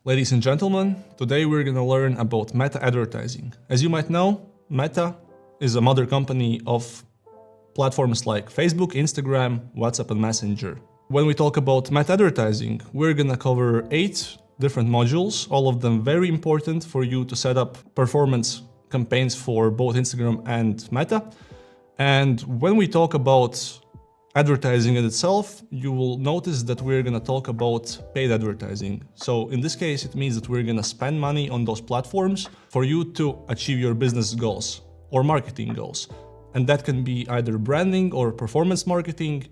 Ladies and gentlemen, today we're going to learn about Meta advertising. As you might know, Meta is a mother company of platforms like Facebook, Instagram, WhatsApp, and Messenger. When we talk about Meta advertising, we're going to cover 8 different modules, all of them very important for you to set up performance campaigns for both Instagram and Meta. And when we talk about advertising in itself, you will notice that we're going to talk about paid advertising. So in this case, it means that we're going to spend money on those platforms for you to achieve your business goals or marketing goals. And that can be either branding or performance marketing.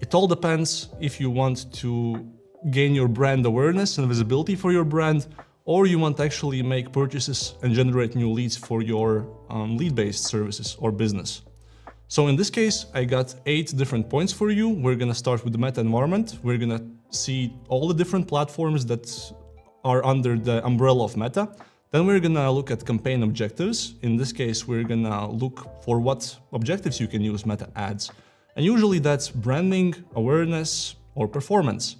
It all depends if you want to gain your brand awareness and visibility for your brand, or you want to actually make purchases and generate new leads for your lead-based services or business. So in this case, I got 8 different points for you. We're going to start with the Meta environment. We're going to see all the different platforms that are under the umbrella of Meta. Then we're going to look at campaign objectives. In this case, we're going to look for what objectives you can use Meta ads. And usually that's branding, awareness, or performance.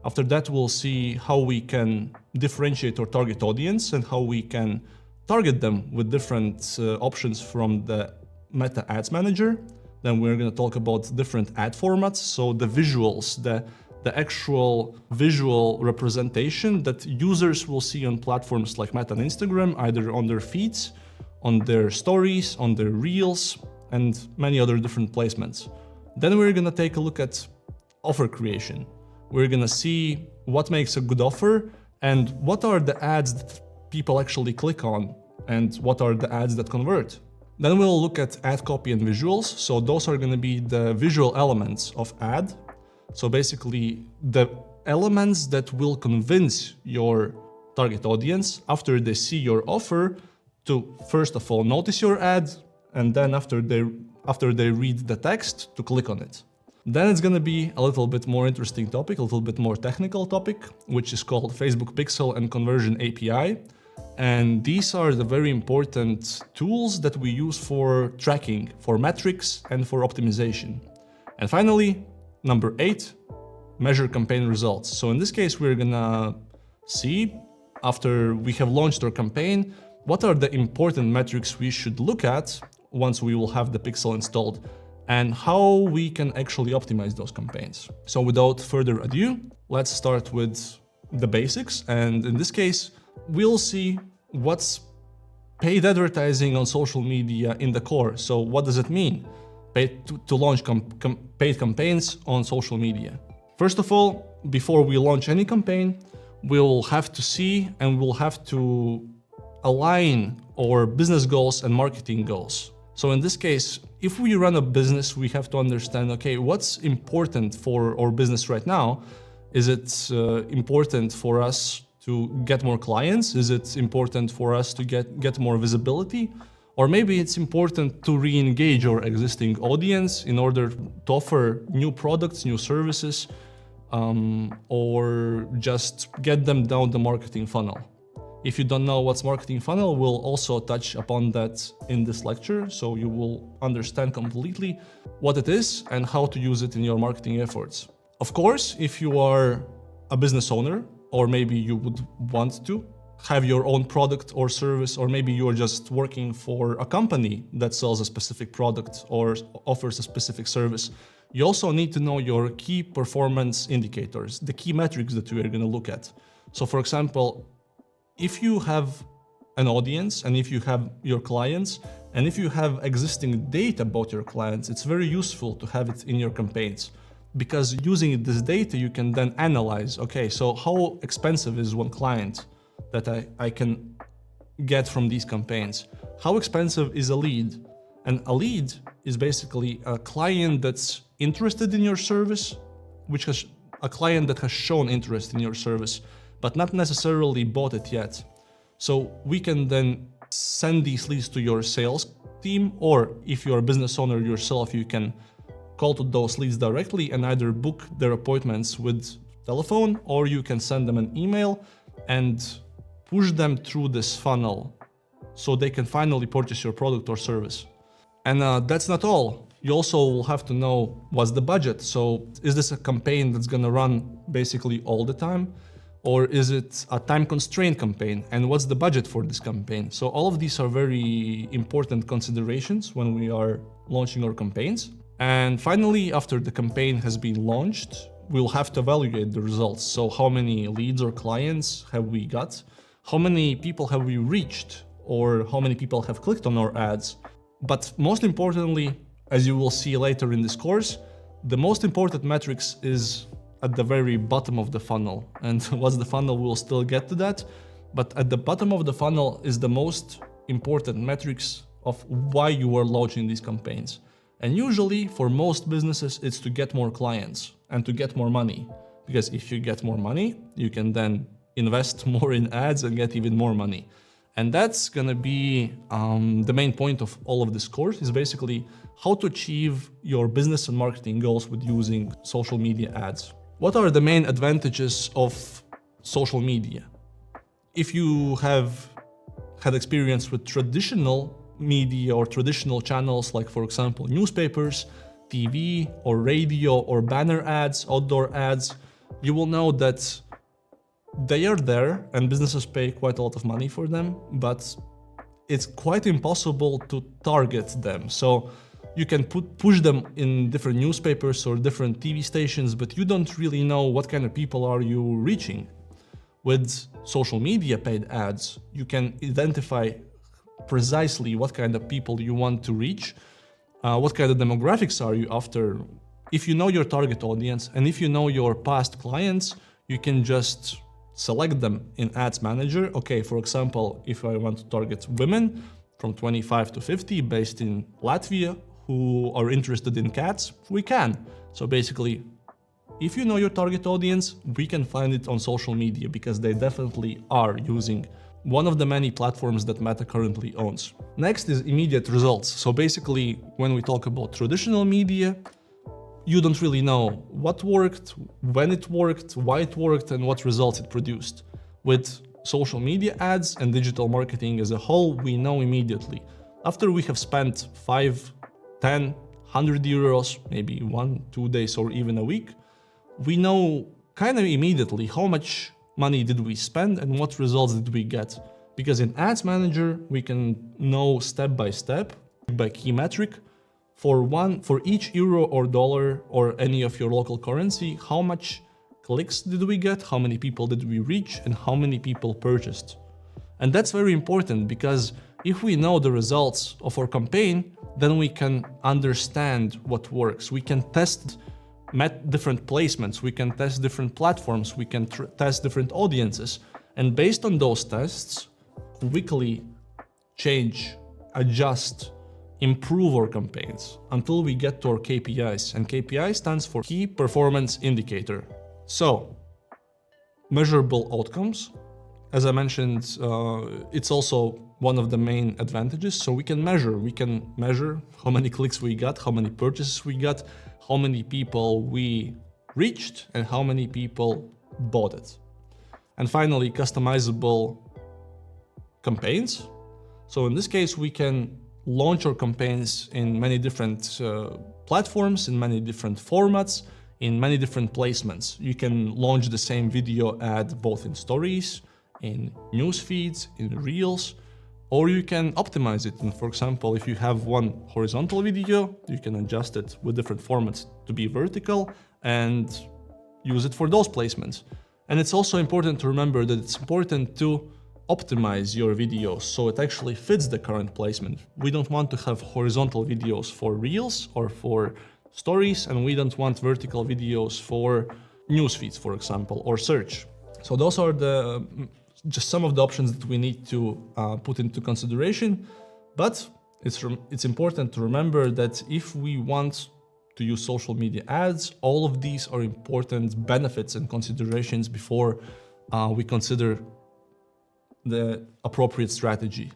After that, we'll see how we can differentiate our target audience and how we can target them with different options from the Meta Ads Manager. Then we're going to talk about different ad formats, so the visuals, the actual visual representation that users will see on platforms like Meta and Instagram, either on their feeds, on their stories, on their reels, and many other different placements. Then we're going to take a look at offer creation. We're going to see what makes a good offer and what are the ads that people actually click on and what are the ads that convert. Then we'll look at ad copy and visuals. So those are going to be the visual elements of ad. So basically the elements that will convince your target audience after they see your offer to first of all notice your ad, and then after they read the text to click on it. Then it's going to be a little bit more interesting topic, a little bit more technical topic, which is called Facebook Pixel and Conversion API. And these are the very important tools that we use for tracking, for metrics, and for optimization. And finally, number 8, measure campaign results. So in this case, we're gonna see, after we have launched our campaign, what are the important metrics we should look at once we will have the Pixel installed, and how we can actually optimize those campaigns. So without further ado, let's start with the basics. And in this case, we'll see what's paid advertising on social media in the core. So what does it mean to launch paid campaigns on social media? First of all, before we launch any campaign, we'll have to see and we'll have to align our business goals and marketing goals. So in this case, if we run a business, we have to understand, okay, what's important for our business right now? Is it important for us to get more clients? Is it important for us to get more visibility? Or maybe it's important to re-engage our existing audience in order to offer new products, new services, or just get them down the marketing funnel. If you don't know what's marketing funnel, we'll also touch upon that in this lecture, so you will understand completely what it is and how to use it in your marketing efforts. Of course, if you are a business owner, or maybe you would want to have your own product or service, or maybe you're just working for a company that sells a specific product or offers a specific service, you also need to know your key performance indicators, the key metrics that you are going to look at. So for example, if you have an audience and if you have your clients and if you have existing data about your clients, it's very useful to have it in your campaigns. Because using this data, you can then analyze, okay, so how expensive is one client that I can get from these campaigns? How expensive is a lead? And a lead is basically a client that's interested in your service, which has a client that has shown interest in your service, but not necessarily bought it yet. So we can then send these leads to your sales team, or if you're a business owner yourself, you can call to those leads directly and either book their appointments with telephone, or you can send them an email and push them through this funnel so they can finally purchase your product or service. And that's not all. You also will have to know what's the budget. So is this a campaign that's going to run basically all the time? Or is it a time-constrained campaign? And what's the budget for this campaign? So all of these are very important considerations when we are launching our campaigns. And finally, after the campaign has been launched, we'll have to evaluate the results. So how many leads or clients have we got? How many people have we reached? Or how many people have clicked on our ads? But most importantly, as you will see later in this course, the most important metrics is at the very bottom of the funnel. And what's the funnel, we'll still get to that. But at the bottom of the funnel is the most important metrics of why you are launching these campaigns. And usually for most businesses, it's to get more clients and to get more money. Because if you get more money, you can then invest more in ads and get even more money. And that's gonna be the main point of all of this course, is basically how to achieve your business and marketing goals with using social media ads. What are the main advantages of social media? If you have had experience with traditional media or traditional channels, like for example, newspapers, TV or radio or banner ads, outdoor ads, you will know that they are there and businesses pay quite a lot of money for them, but it's quite impossible to target them. So you can push them in different newspapers or different TV stations, but you don't really know what kind of people are you reaching. With social media paid ads, you can identify precisely what kind of people you want to reach, what kind of demographics are you after. If you know your target audience and if you know your past clients, you can just select them in Ads Manager. Okay, for example, if I want to target women from 25 to 50 based in Latvia who are interested in cats, we can. So basically, if you know your target audience, we can find it on social media because they definitely are using one of the many platforms that Meta currently owns. Next is immediate results. So basically, when we talk about traditional media, you don't really know what worked, when it worked, why it worked, and what results it produced. With social media ads and digital marketing as a whole, we know immediately. After we have spent 5, 10, 100 euros, maybe 1, 2 days, or even a week, we know kind of immediately how much money did we spend and what results did we get. Because in Ads Manager, we can know step by step, by key metric, for each euro or dollar or any of your local currency, how much clicks did we get, how many people did we reach, and how many people purchased. And that's very important because if we know the results of our campaign, then we can understand what works. We can test different placements, we can test different platforms, we can test different audiences. And based on those tests, quickly change, adjust, improve our campaigns until we get to our KPIs. And KPI stands for Key Performance Indicator. So, measurable outcomes. As I mentioned, it's also one of the main advantages. So we can measure how many clicks we got, how many purchases we got, how many people we reached, and how many people bought it. And finally, customizable campaigns. So in this case, we can launch our campaigns in many different platforms, in many different formats, in many different placements. You can launch the same video ad both in stories, in news feeds, in reels, or you can optimize it. And for example, if you have one horizontal video, you can adjust it with different formats to be vertical and use it for those placements. And it's also important to remember that it's important to optimize your videos so it actually fits the current placement. We don't want to have horizontal videos for reels or for stories, and we don't want vertical videos for news feeds, for example, or search. So those are just some of the options that we need to put into consideration. But it's important to remember that if we want to use social media ads, all of these are important benefits and considerations before we consider the appropriate strategy.